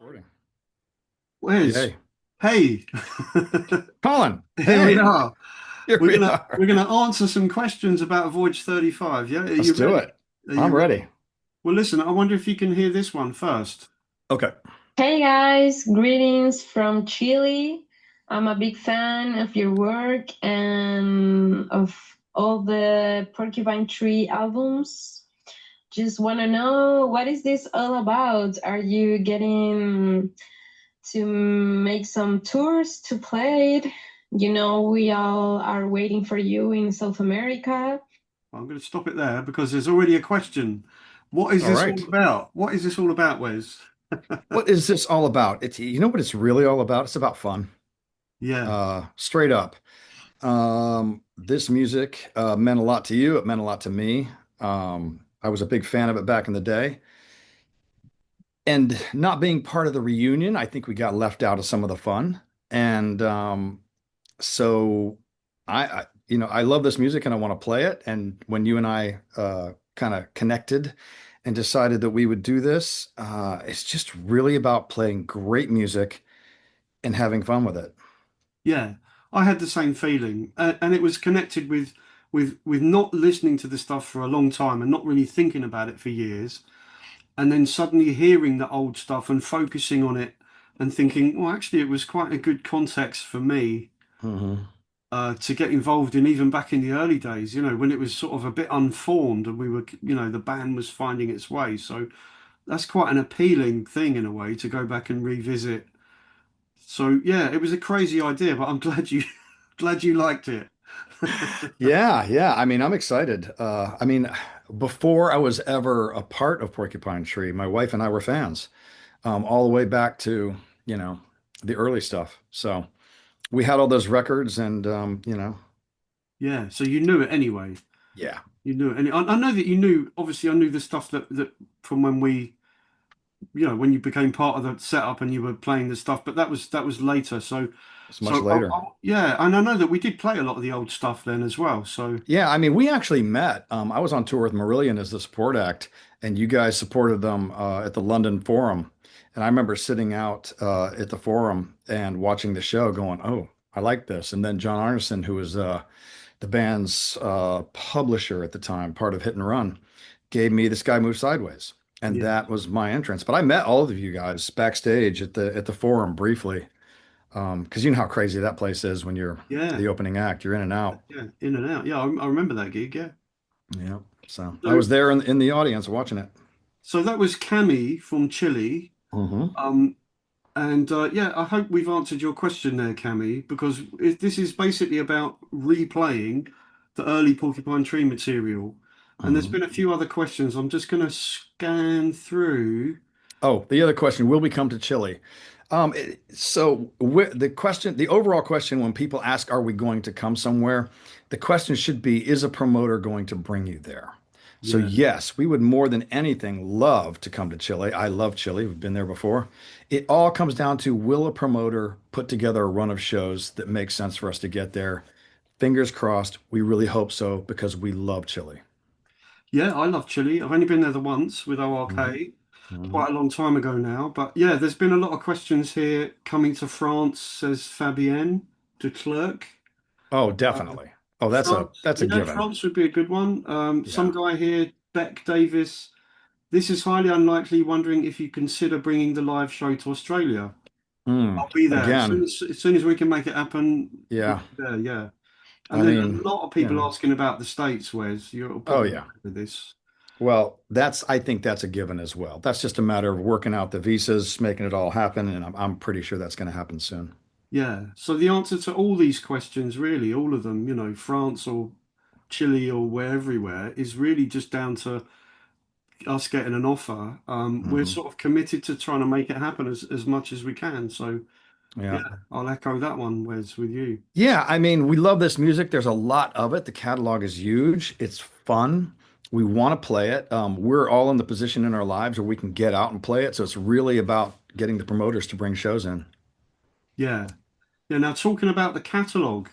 Recording. Wes, Yay. hey, Colin, here we hey, are. here We're we gonna we're are. gonna answer some questions about Voyage 35. Yeah, are Let's you do ready? it. Are you I'm ready? ready. Well, listen, I wonder if you can hear this one first. Okay. Hey guys, greetings from Chile. I'm a big fan of your work and of all the Porcupine Tree albums. Just want to know what is this all about? Are you getting to make some tours to play it? We all are waiting for you in South America. Well, I'm going to stop it there because there's already a question. What is All this all right. about? What is this all about, Wes? What is this all about? You know what it's really all about? It's about fun. Yeah, Straight up. This music meant a lot to you. It meant a lot to me. I was a big fan of it back in the day. And not being part of the reunion, I think we got left out of some of the fun. And so I love this music and I want to play it. And when you and I kind of connected and decided that we would do this, it's just really about playing great music and having fun with it. yeah. I had the same feeling, and it was connected with not listening to the stuff for a long time and not really thinking about it for years. And then suddenly hearing the old stuff and focusing on it and thinking, well, actually, it was quite a good context for me Hmm. to get involved in, even back in the early days, when it was sort of a bit unformed and we were, the band was finding its way. So that's quite an appealing thing in a way to go back and revisit. So yeah, it was a crazy idea, but I'm glad you glad you liked it. Yeah, yeah. I mean, I'm excited. Before I was ever a part of Porcupine Tree, my wife and I were fans, all the way back to, you know, the early stuff. So we had all those records and, Yeah, so you knew it anyway. yeah. You knew it, and I know that you knew. Obviously, I knew the stuff that from when when you became part of the setup and you were playing the stuff, but that was later. So, It's much so later. yeah, and I know that we did play a lot of the old stuff then as well. So Yeah, I mean, we actually met. I was on tour with Marillion as the support act, and you guys supported them at the London Forum. And I remember sitting out at the Forum and watching the show, going, "Oh, I like this." And then John Arneson, who was the band's publisher at the time, part of Hit and Run, gave me "This Guy Moves Sideways," and yeah, that was my entrance. But I met all of you guys backstage at the Forum briefly, because you know how crazy that place is when you're yeah, the opening act. You're in and out. yeah, in and out. Yeah, I remember that gig. Yeah. Yeah. So I So was there in the audience watching it. so that was Cami from Chile. Hmm. Um, and yeah, I hope we've answered your question there, Cami, because this is basically about replaying the early Porcupine Tree material. And there's Hmm. been a few other questions. I'm just going to scan through. Oh, the other question, will we come to Chile? The question, the overall question when people ask, are we going to come somewhere? The question should be, is a promoter going to bring you there? So Yeah. yes, we would more than anything love to come to Chile. I love Chile. We've been there before. It all comes down to, will a promoter put together a run of shows that makes sense for us to get there? Fingers crossed. We really hope so because we love Chile. Yeah, I love Chile. I've only been there the once with Hmm. ORK, Hmm. quite a long time ago now. But yeah, there's been a lot of questions here. Coming to France, says Fabienne de Klerk. Oh, Uh, definitely. Oh, France, that's a given. France would be a good one. Some Yeah. guy here, Beck Davis. This is highly unlikely. Wondering if you consider bringing the live show to Australia. Mm. I'll be there Again, as soon as we can make it happen. We'll yeah. be there, yeah. I And then mean, a lot of you people know. asking about the States, Wes. You'll Oh probably yeah. with this. Well, I think that's a given as well. That's just a matter of working out the visas, making it all happen, and I'm pretty sure that's going to happen soon. Yeah. So the answer to all these questions, really, all of them, France or Chile or where everywhere, is really just down to us getting an offer. We're Hmm. sort of committed to trying to make it happen as much as we can. So yeah, Yeah. I'll echo that one, Wes, with you. Yeah, I mean, we love this music. There's a lot of it. The catalog is huge. It's fun. We want to play it. We're all in the position in our lives where we can get out and play it. So it's really about getting the promoters to bring shows in. Yeah. Yeah. Now talking about the catalogue,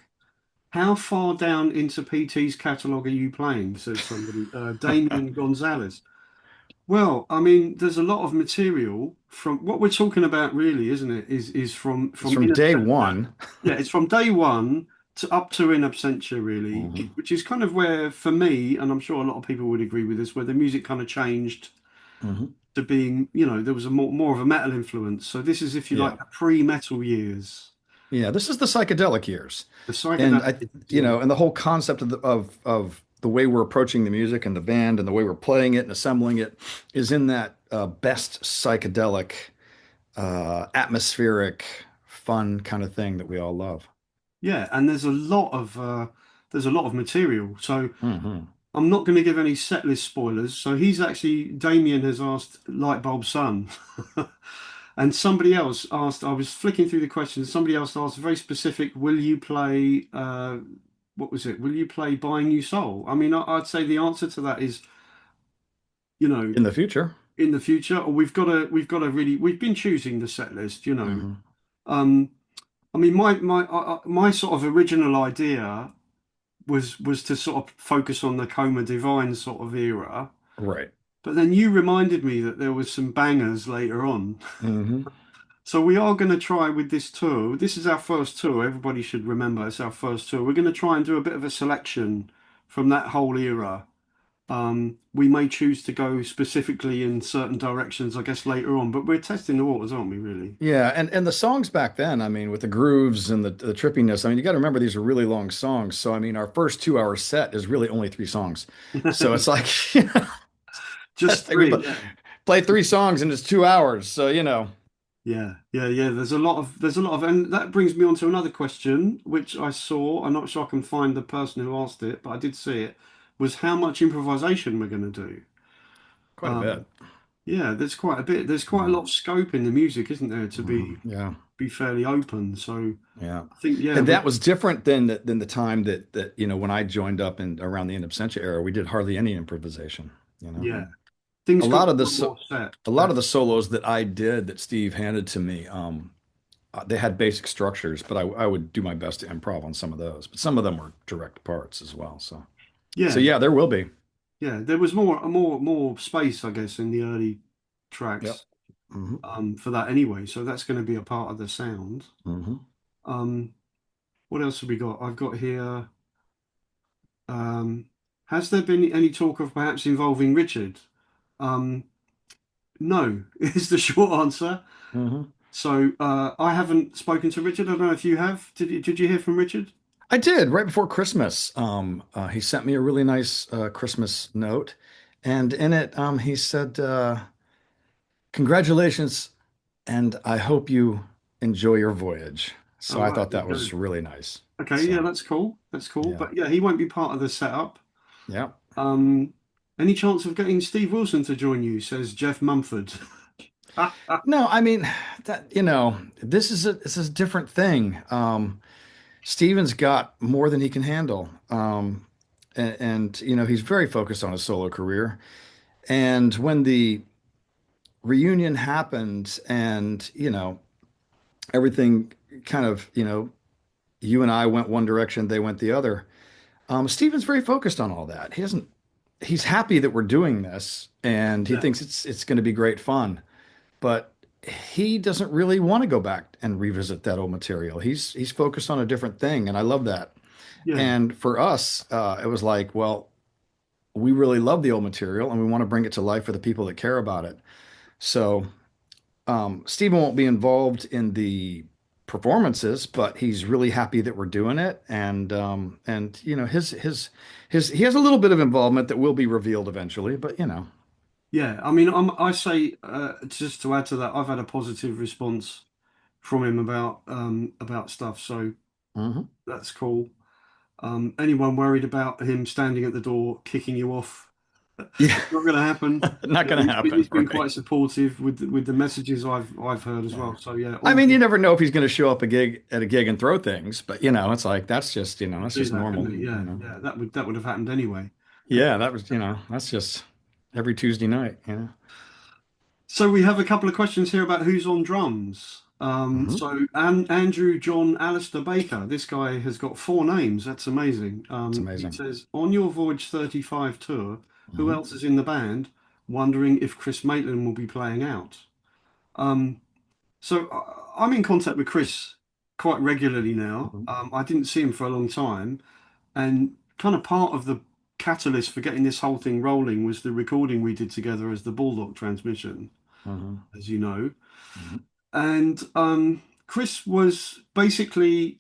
how far down into PT's catalogue are you playing? Says somebody. Damien Gonzalez. Well, I mean, there's a lot of material from what we're talking about, really, isn't it? Is It's from from In day Absentia. one. Yeah, it's from day one to up to In Absentia, really, Hmm. which is kind of where, for me, and I'm sure a lot of people would agree with this, where the music kind of changed Hmm. to being, there was a more of a metal influence. So this is, if you Yeah. like, the pre-metal years, Yeah. This is the psychedelic years. the And psychedelic I, years, you yeah. know, and the whole concept of the way we're approaching the music and the band and the way we're playing it and assembling it is in that best psychedelic, atmospheric, fun kind of thing that we all love. Yeah, and there's a lot of material. So Hmm. I'm not going to give any set list spoilers. So he's actually Damien has asked Lightbulb Sun, and somebody else asked. I was flicking through the questions. Somebody else asked very specific. Will you play? What was it? Will you play Buying You Soul? I mean, I'd say the answer to that is, you know, In the future. in the future. Or we've got to really. We've been choosing the set list. Hmm. Um, I mean, my sort of original idea was to sort of focus on the Coma Divine sort of era. Right. But then you reminded me that there was some bangers later on. Hmm. So we are going to try with this tour. This is our first tour. Everybody should remember it's our first tour. We're going to try and do a bit of a selection from that whole era. We may choose to go specifically in certain directions, I guess, later on, but we're testing the waters, aren't we, really? Yeah, and the songs back then, I mean, with the grooves and the trippiness, I mean, you got to remember these are really long songs. So I mean, our first 2 hour set is really only three songs. So it's like, Just we three, yeah. play three songs and it's 2 hours. So Yeah. And that brings me on to another question, which I saw. I'm not sure I can find the person who asked it, but I did see it, was how much improvisation we're going to do. quite a Um, bit. yeah, there's quite a bit. There's quite a lot Hmm. of scope in the music, isn't there, to Yeah, be fairly open. So yeah. I think, yeah, And that was different than the time that when I joined up in around the end of Absentia era, we did hardly any improvisation. You know, yeah, a things got lot a of the lot more set. a lot of the solos that I did that Steve handed to me, they had basic structures, but I would do my best to improv on some of those. But some of them were direct parts as well. So Yeah, yeah, there will be. yeah. There was more space, I guess, in the early Yep. tracks Hmm. for that anyway. So that's going to be a part of the sound. Hmm. Um, What else have we got? I've got here. Um, has there been any talk of perhaps involving Richard? Um, no, is the short answer. Hmm. So I haven't spoken to Richard. I don't know if you have. Did you hear from Richard? I did right before Christmas. He sent me a really nice Christmas note, and in it, he said, "Congratulations, and I hope you enjoy your voyage." So All I right, thought there that you was go. really nice. Okay, yeah, So that's cool. That's cool. yeah, But yeah, he won't be part of the setup. yeah. Um, any chance of getting Steve Wilson to join you? Says Jeff Mumford. No, I mean that this is a different thing. Steven's got more than he can handle. And he's very focused on his solo career. And when the reunion happened and, everything kind of, you and I went one direction, they went the other. Steven's very focused on all that. He's happy that we're doing this and he Yeah, thinks it's going to be great fun, but he doesn't really want to go back and revisit that old material. He's focused on a different thing. And I love that. yeah, And for us, it was like, well, we really love the old material and we want to bring it to life for the people that care about it. So Stephen won't be involved in the performances, but he's really happy that we're doing it. And his he has a little bit of involvement that will be revealed eventually, but yeah. I mean, I say just to add to that, I've had a positive response from him about stuff, so mhm. that's cool. Anyone worried about him standing at the door kicking you off? Yeah, Not going to happen. not Yeah, gonna happen, he's been right? quite supportive with the messages I've heard as Yeah. well. So yeah, I all mean, you good never know if he's going to show up at a gig and throw things, but it's like to that's do just that, normal, couldn't it? you Yeah, know. yeah, that would have happened anyway. Yeah, that was, that's just every Tuesday night. So we have a couple of questions here about who's on drums. Hmm. So Andrew John Alistair Baker, this guy has got four names. That's amazing. It's He amazing. says, on your Voyage 35 tour, who Hmm. else is in the band? wondering if Chris Maitland will be playing out. Um, I'm in contact with Chris quite regularly now. Mhm. I didn't see him for a long time, and kind of part of the catalyst for getting this whole thing rolling was the recording we did together as the Bulldog transmission, Mhm. as you know. Mhm. And Chris was basically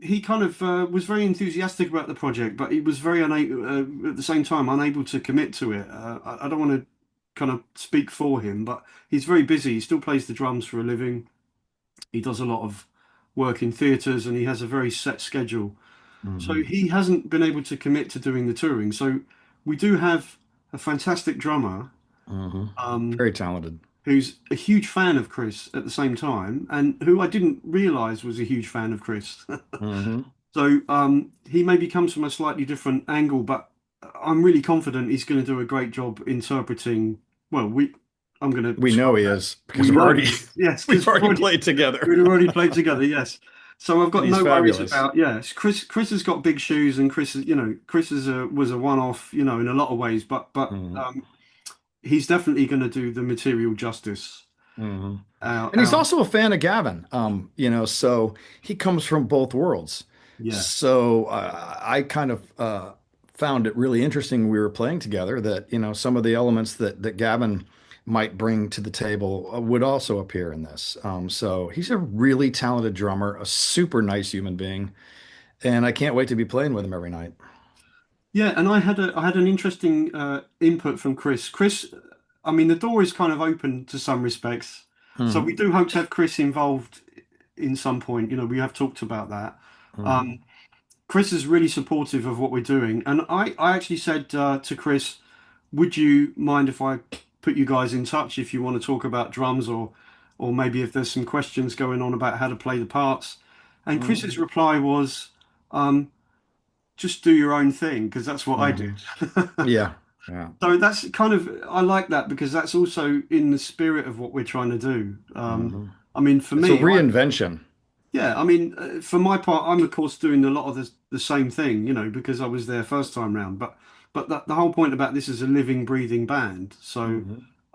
he kind of was very enthusiastic about the project, but he was very unable at the same time unable to commit to it. I don't want to kind of speak for him, but he's very busy. He still plays the drums for a living. He does a lot of work in theatres, and he has a very set schedule. So Mhm. he hasn't been able to commit to doing the touring. So we do have a fantastic drummer. Mhm. Um, Very talented. who's a huge fan of Chris at the same time, and who I didn't realize was a huge fan of Chris. Mhm. So he maybe comes from a slightly different angle, but I'm really confident he's going to do a great job interpreting. Well, I'm going to We know start he that. is because We know he already is, yes, we've because already played together, we've already played together, yes. So I've and got he's no worries fabulous. about, yes. Chris has got big shoes, and Chris is, Chris is was a one-off, in a lot of ways, but Mhm. he's definitely going to do the material justice. Mhm. Our, And he's our also a fan of Gavin. So he comes from both worlds. Yeah. So I kind of found it really interesting when we were playing together that, some of the elements that Gavin might bring to the table would also appear in this. So he's a really talented drummer, a super nice human being, and I can't wait to be playing with him every night. Yeah, and I had an interesting input from Chris. Chris, I mean, the door is kind of open to some respects, so we Hmm. do hope to have Chris involved in some point. We have talked about that. Hmm. Um, Chris is really supportive of what we're doing, and I actually said to Chris, "Would you mind if I put you guys in touch if you want to talk about drums or maybe if there's some questions going on about how to play the parts?" And Chris's Hmm. reply was. Just do your own thing because that's what I did. Hmm. Yeah. Yeah. So that's kind of I like that because that's also in the spirit of what we're trying to do. Hmm. I mean, for It's a me, reinvention. yeah, I mean, for my part, I'm of course doing a lot of the same thing, because I was there first time round. But the whole point about this is a living, breathing band. So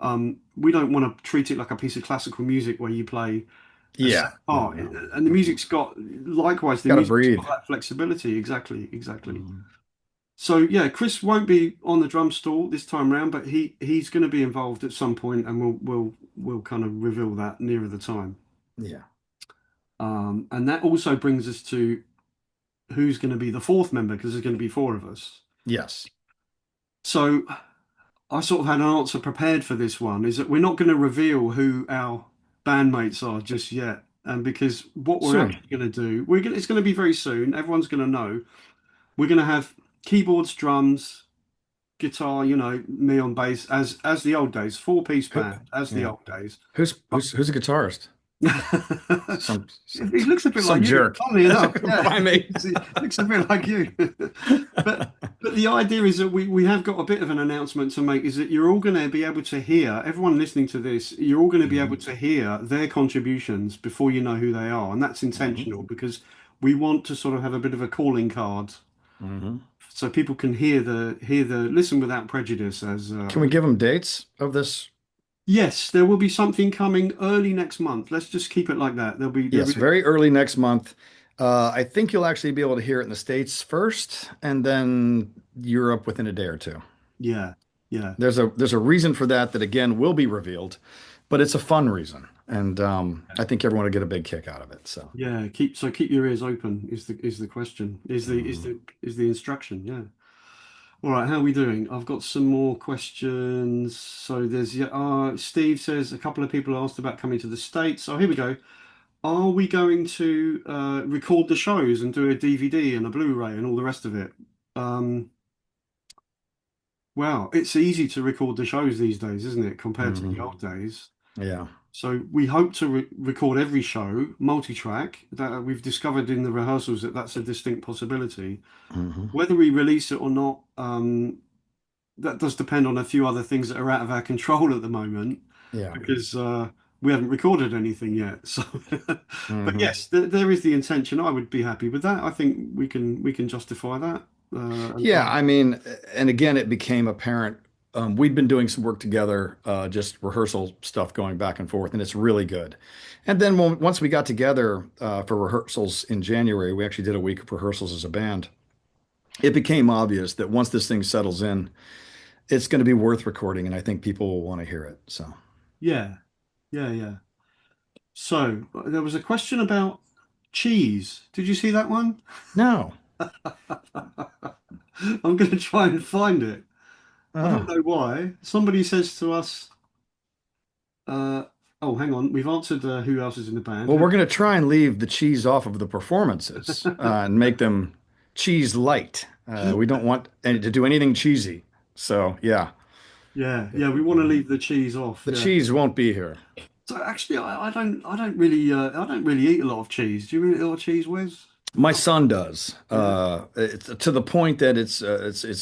Hmm. we don't want to treat it like a piece of classical music where you play a Yeah. set No, part. no. And the No. music's got likewise, the Got to music's breathe. got that flexibility. Exactly, exactly. Hmm. So yeah, Chris won't be on the drum stall this time round, but he's going to be involved at some point, and we'll kind of reveal that nearer the time. Yeah. And that also brings us to who's going to be the fourth member because there's going to be four of us. Yes. So I sort of had an answer prepared for this one. Is that we're not going to reveal who our bandmates are just yet, and because what we're Soon. actually going to do, it's going to be very soon. Everyone's going to know. We're going to have keyboards, drums, guitar, me on bass as the old days, four-piece Who, band as the yeah. old days. Who's a guitarist? He Some some looks a bit some like you, jerk. funnily enough. Yeah, By me. he looks a bit like you. But but the idea is that we have got a bit of an announcement to make. Is that you're all going to be able to hear everyone listening to this. You're all going to be able Hmm. to hear their contributions before you know who they are, and that's Hmm. intentional because we want to sort of have a bit of a calling card Hmm. so people can hear the listen without prejudice as Can we give them dates of this? yes, there will be something coming early next month. Let's just keep it like that. There'll Yes, be very early next month. I think you'll actually be able to hear it in the States first, and then Europe within a day or two. yeah, yeah, There's a reason for that that again will be revealed, but it's a fun reason, and I think everyone will get a big kick out of it. So, yeah. Keep your ears open is the question. Is the is mhm. the is the instruction, yeah. All right, how are we doing? I've got some more questions. So there's yeah, Steve says a couple of people asked about coming to the States. So here we go. Are we going to record the shows and do a DVD and a Blu-ray and all the rest of it? Um, Well, it's easy to record the shows these days, isn't it, compared to the Mhm. old days? Yeah. So we hope to record every show multi-track. That we've discovered in the rehearsals that that's a distinct possibility. Hmm. Whether we release it or not, that does depend on a few other things that are out of our control at the moment, Yeah. because we haven't recorded anything yet. So, but Hmm. yes, there is the intention. I would be happy with that. I think we can justify that. Yeah, I mean, and again, it became apparent. we'd been doing some work together, just rehearsal stuff going back and forth, and it's really good. And then once we got together for rehearsals in January, we actually did a week of rehearsals as a band. It became obvious that once this thing settles in, it's going to be worth recording, and I think people will want to hear it. So, Yeah, yeah. So there was a question about cheese. Did you see that one? no. I'm going to try and find it. I don't Oh. know why. Somebody says to us, uh, oh, hang on, we've answered who else is in the band. Well, we're going to try and leave the cheese off of the performances and make them cheese light. We don't want to do anything cheesy. So, yeah, Yeah, we want to leave the cheese off. the Yeah. cheese won't be here. So actually, I don't really eat a lot of cheese. Do you eat a lot of cheese, Wes? My son does. Yeah. It's to the point that it's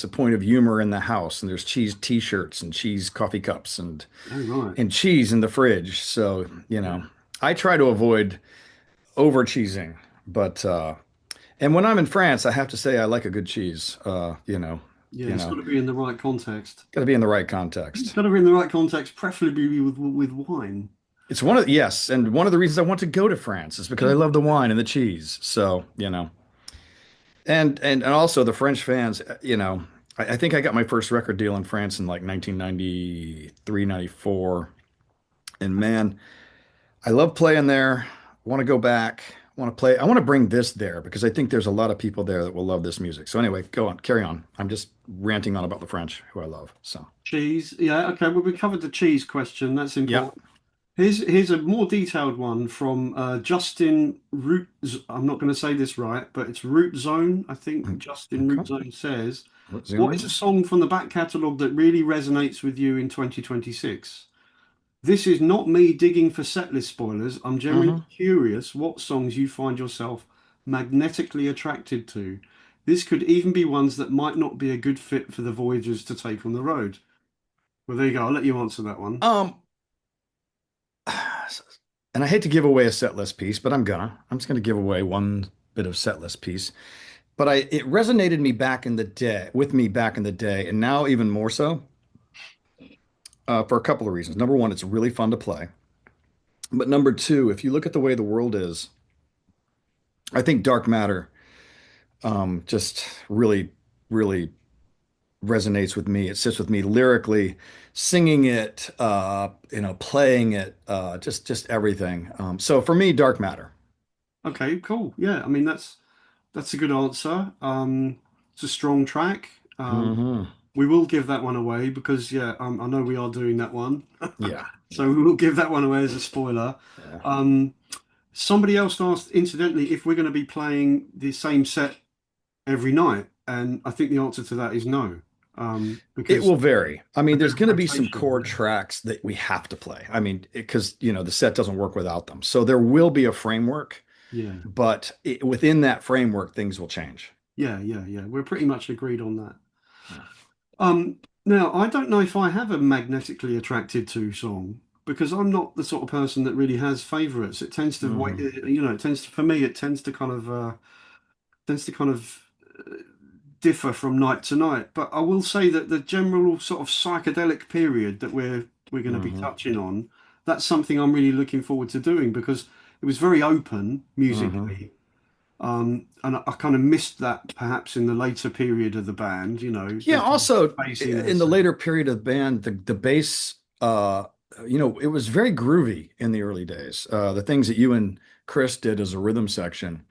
a point of humor in the house, and there's cheese T-shirts and cheese coffee cups Oh, right. and cheese in the fridge. So, Yeah. I try to avoid over cheesing, but and when I'm in France, I have to say I like a good cheese. Yeah, You it's know, got to be in the right context. got to be in the right It's context. got to be in the right context, preferably with wine. It's yes, and one of the reasons I want to go to France is because I love the wine and the cheese. So, and also the French fans, I think I got my first record deal in France in like 1993, 94. And man, I love playing there. I want to go back. I want to play. I want to bring this there because I think there's a lot of people there that will love this music. So anyway, go on, carry on. I'm just ranting on about the French, who I love. So, Cheese. Yeah, okay. Well, we covered the cheese question. That's yep. important. Here's a more detailed one from Justin Root. I'm not going to say this right, but it's Root Zone. I think Justin Root Okay. Zone says, Let's "What zoom is a in. song from the back catalogue that really resonates with you in 2026?" This is not me digging for setlist spoilers. I'm generally Hmm. curious what songs you find yourself magnetically attracted to. This could even be ones that might not be a good fit for the Voyagers to take on the road. Well, there you go. I'll let you answer that one. Um, and I hate to give away a set list piece, but I'm just gonna give away one bit of set list piece. But it resonated me back in the day with me back in the day, and now even more so, for a couple of reasons. Number one, it's really fun to play. But number two, if you look at the way the world is, I think dark matter just really, really resonates with me. It sits with me lyrically, singing it, playing it, just everything. So for me, dark matter. Okay, cool. Yeah, I mean that's a good answer. It's a strong track. Hmm. We will give that one away because yeah, I know we are doing that one, Yeah, so we will give that one away as a spoiler. yeah. Um, Somebody else asked, incidentally, if we're going to be playing the same set every night, and I think the answer to that is no, It because will vary. I a mean, bit there's of going to be some rotation. core tracks that we have to play. I mean, because, the set doesn't work without them. So there will be a framework, Yeah, but within that framework, things will change. yeah. We're pretty much agreed on that. Yeah. Now I don't know if I have a magnetically attracted to song because I'm not the sort of person that really has favorites. It tends to, Hmm. it tends to, for me, it tends to kind of differ from night to night. But I will say that the general sort of psychedelic period that we're going to be Hmm. touching on, that's something I'm really looking forward to doing because it was very open Hmm. musically. And I kind of missed that perhaps in the later period of the band, Yeah. the kind of Also, in spaciness the and later period of the band, the bass, it was very groovy in the early days. The things that you and Chris did as a rhythm section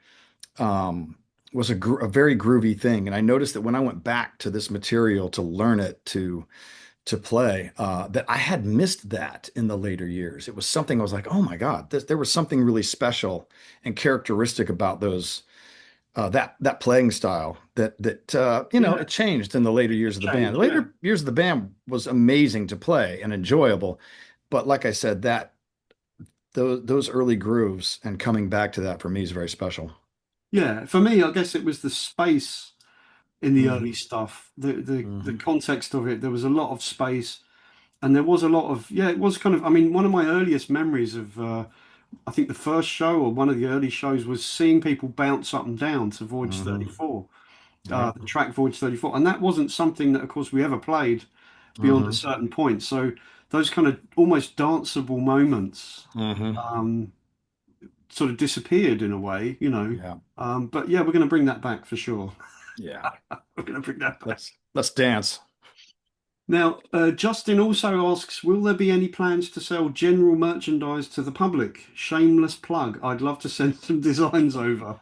um, was a very groovy thing. And I noticed that when I went back to this material to learn it to play, that I had missed that in the later years. It was something I was like, oh my God, there was something really special and characteristic about those that playing style yeah, it changed in the later years of the band. change. The Yeah. later years of the band was amazing to play and enjoyable, but like I said, that those early grooves and coming back to that for me is very special. Yeah, for me, I guess it was the space in the Hmm. early stuff, the Hmm. context of it. There was a lot of space, and there was a lot of yeah. It was kind of. I mean, one of my earliest memories of I think the first show or one of the early shows was seeing people bounce up and down to Voyage Hmm. 34, Yeah. the track Voyage 34, and that wasn't something that, of course, we ever played. beyond a Hmm. certain point. So those kind of almost danceable moments Hmm. um, sort of disappeared in a way, you know. Yeah. But yeah, we're going to bring that back for sure. Yeah. We're going to bring that back. Let's dance. Now, Justin also asks, will there be any plans to sell general merchandise to the public? Shameless plug. I'd love to send some designs over.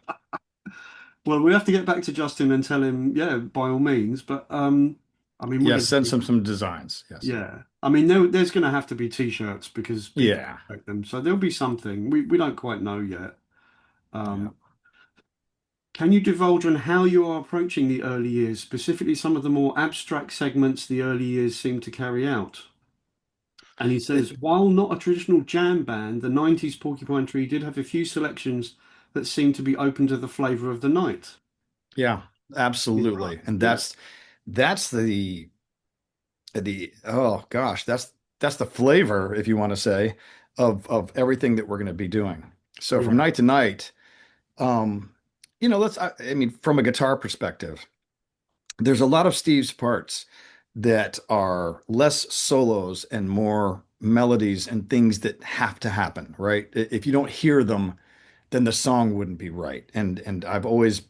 Well, we have to get back to Justin and tell him, yeah, by all means. But I mean, we're Yeah, going to send need, some designs. Yes. yeah. I mean, there's going to have to be t-shirts because people Yeah. expect them. So there'll be something. We don't quite know yet. Yeah. Um, can you divulge on how you are approaching the early years, specifically some of the more abstract segments the early years seem to carry out? And he says, while not a traditional jam band, the 90s Porcupine Tree did have a few selections that seemed to be open to the flavor of the night. Yeah, He's right. absolutely. And Yeah, that's the oh gosh, that's the flavor, if you want to say, of everything that we're going to be doing. So from yeah, night to night, um, I mean, from a guitar perspective, there's a lot of Steve's parts that are less solos and more melodies and things that have to happen, right? If you don't hear them, then the song wouldn't be right. And I've always,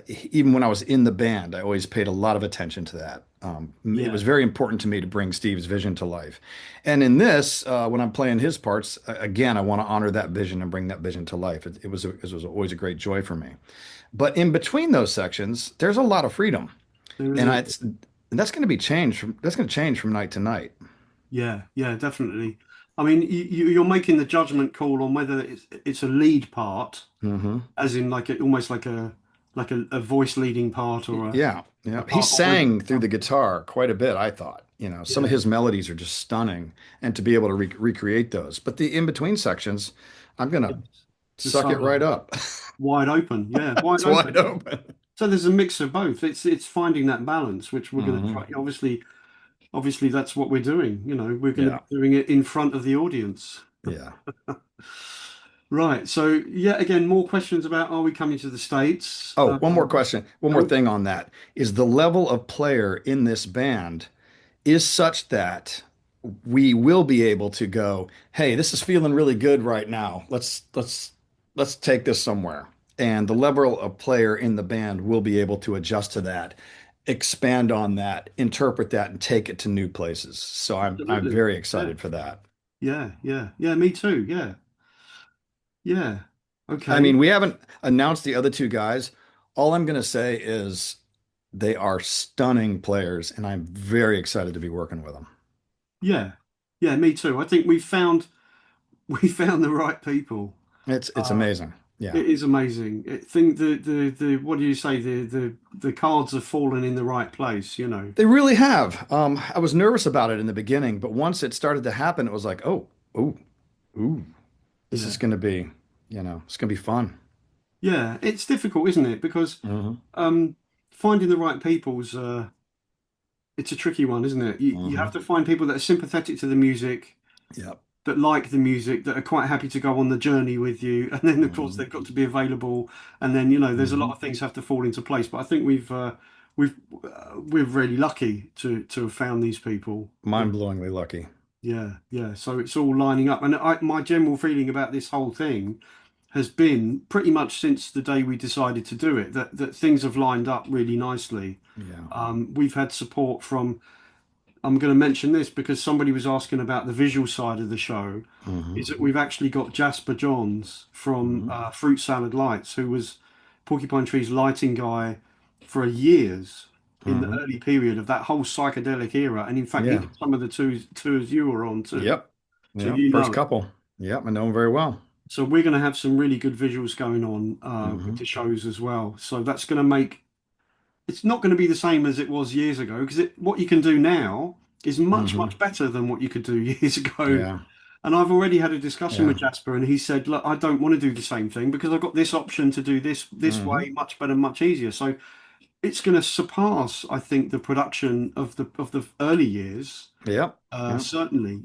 even when I was in the band, I always paid a lot of attention to that. It yeah. was very important to me to bring Steve's vision to life. And in this, when I'm playing his parts, again, I want to honor that vision and bring that vision to life. It was always a great joy for me. But in between those sections, there's a lot of freedom, There and is. that's going to be changed from that's going to change from night to night. Yeah, yeah, definitely. I mean, you're making the judgment call on whether it's a lead part, Hmm. as in like almost like a voice leading part or Yeah, a yeah. He part, or whether sang through the guitar quite a bit, I thought. Some of yeah, his melodies are just stunning, and to be able to recreate those. But the in-between sections, I'm gonna it's the suck it right solo up. wide open. Yeah, wide It's wide open. open. So there's a mix of both. It's finding that balance, which we're going to Hmm. try. Obviously, that's what we're doing. You know, we're going to Yeah, be doing it in front of the audience. yeah. Right. So, yet again, more questions about are we coming to the States? Oh, one more question, one more Oh, thing on that. Is the level of player in this band is such that we will be able to go, hey, this is feeling really good right now. Let's take this somewhere. And the level of player in the band will be able to adjust to that, expand on that, interpret that, and take it to new places. So I'm absolutely. very Yeah. excited for that. Yeah. Yeah. Yeah. Me too. Yeah. Yeah. I Okay. mean, we haven't announced the other two guys. All I'm going to say is they are stunning players, and I'm very excited to be working with them. Yeah. Yeah. Me too. I think we found the right people. It's Uh, amazing. Yeah. it is amazing. I think the what do you say? The cards have fallen in the right place. You know. They really have. I was nervous about it in the beginning, but once it started to happen, it was like, oh, ooh, ooh, this is Yeah. going to be, it's going to be fun. Yeah. It's difficult, isn't it? Because Hmm. um, finding the right people's it's a tricky one, isn't it? You have Hmm. to find people that are sympathetic to the music, Yep. that like the music, that are quite happy to go on the journey with you, and then of course Hmm. they've got to be available, and then there's a lot Hmm. of things have to fall into place. But I think we've we're really lucky to have found these people. Mind-blowingly lucky. Yeah, yeah. So it's all lining up, and my general feeling about this whole thing has been pretty much since the day we decided to do it that things have lined up really nicely. Yeah. We've had support from. I'm going to mention this because somebody was asking about the visual side of the show. Hmm. Is that we've actually got Jasper Johns from Hmm. Fruit Salad Lights, who was Porcupine Tree's lighting guy for years in the Hmm. early period of that whole psychedelic era. And in fact, he Yeah. did some of the tours you were on too. Yep. So Yep. you First know it. couple. Yep. I know him very well. So we're going to have some really good visuals going on with Hmm. the shows as well. So that's going to make it's not going to be the same as it was years ago because what you can do now is much, Hmm. much better than what you could do years ago. Yeah. And I've already had a discussion Yeah. with Jasper, and he said, "Look, I don't want to do the same thing because I've got this option to do this Hmm. way, much better, much easier." So it's going to surpass, I think, the production of the early years. Yep. Yep. Certainly,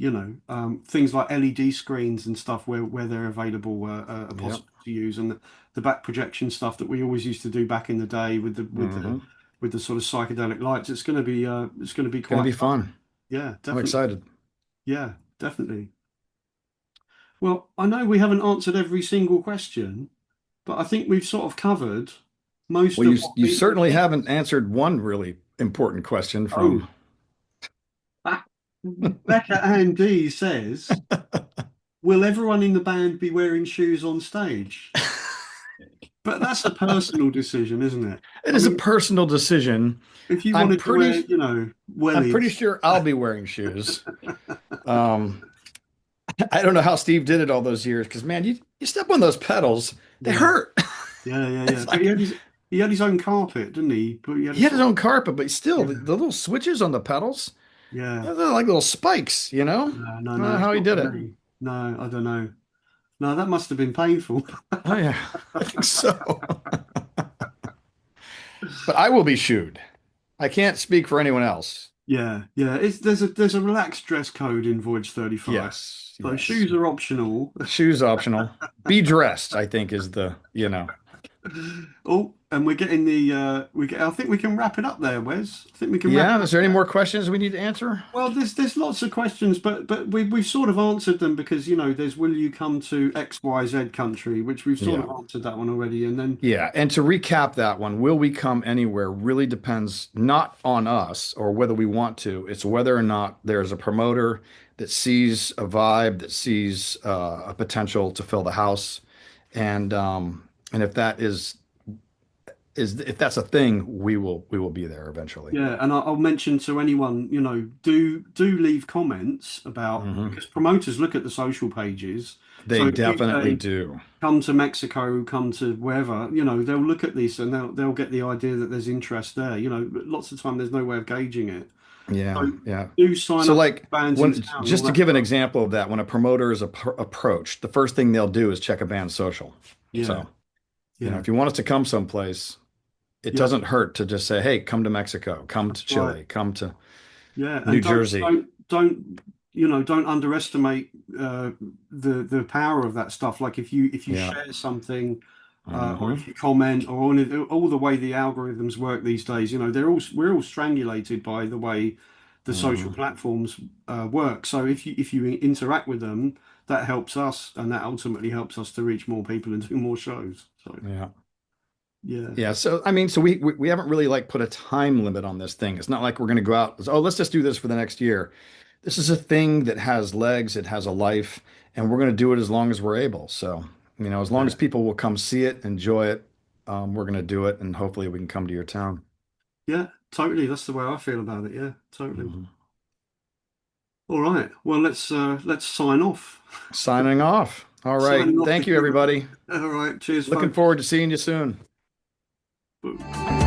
things like LED screens and stuff where they're available are Yep. possible to use, and the back projection stuff that we always used to do back in the day with the Hmm. with the sort of psychedelic lights. It's going to be Gonna be quite fun. fun. Yeah, I'm definitely. excited. Yeah, definitely. Well, I know we haven't answered every single question, but I think we've sort of covered most Well, of what you people certainly think. haven't answered one really important question Oh, from ah, Becca Ann D says, will everyone in the band be wearing shoes on stage? But that's a personal decision, isn't it? it I is a mean, personal decision. if you I'm wanted to wear, pretty I'm pretty wellies, sure I'll be wearing shoes. Um, I don't know how Steve did it all those years because man, you step on those pedals, they yeah, hurt. yeah. It's But like he had his own carpet, didn't he? But he had a he had his sort of, own carpet, but still yeah, the little switches on the pedals, yeah. they're like little spikes, you know? I don't know No, it's how he not for did it. me. No, I don't know. No, that must have been painful. Oh yeah, I think so. But I will be shooed. I can't speak for anyone else. Yeah. There's a relaxed dress code in Voyage 35. Yes, So yes. shoes are optional. Shoes optional. Be dressed, I think is the. Oh, and we're getting the we get I think we can wrap it up there, Wes. I think we can wrap it Yeah, is up there any there. more questions we need to answer? Well, there's lots of questions, but we've sort of answered them because there's will you come to XYZ country, which we've sort Yeah. of answered that one already, and then Yeah, and to recap that one, will we come anywhere really depends not on us or whether we want to. It's whether or not there's a promoter that sees a vibe, that sees a potential to fill the house, and if that is if that's a thing, we will be there eventually. yeah, and I'll mention to anyone, do leave comments about Hmm. because promoters look at the social pages. They So if you definitely say do. come to Mexico, come to wherever, they'll look at this and they'll get the idea that there's interest there. But lots of time there's no way of gauging it. Yeah, So yeah. do sign So up for like bands in when town and all just to that give an stuff. example of that, when a promoter is approached, the first thing they'll do is check a band's social. Yeah, So, yeah, if you want us to come someplace, it yeah. doesn't hurt to just say, "Hey, come to Mexico, come to That's right. Chile, come to Yeah, New and don't Jersey." don't don't don't underestimate the power of that stuff. Like if you Yeah. share something, or Hmm. if you comment, or all the way the algorithms work these days, we're all strangulated by the way the social Hmm. platforms work. So if you interact with them, that helps us, and that ultimately helps us to reach more people and do more shows. So Yeah. yeah, Yeah. So I mean, so we haven't really like put a time limit on this thing. It's not like we're going to go out. Oh, let's just do this for the next year. This is a thing that has legs, it has a life, and we're going to do it as long as we're able. So, as long yeah, as people will come see it, enjoy it, we're going to do it, and hopefully we can come to your town. yeah, totally. That's the way I feel about it. Yeah, totally. Mhm. All right. Well, let's sign off. Signing off. All right. Signing off for Thank you, human. everybody. All right. Cheers, Looking folks. forward to seeing you soon. Bye.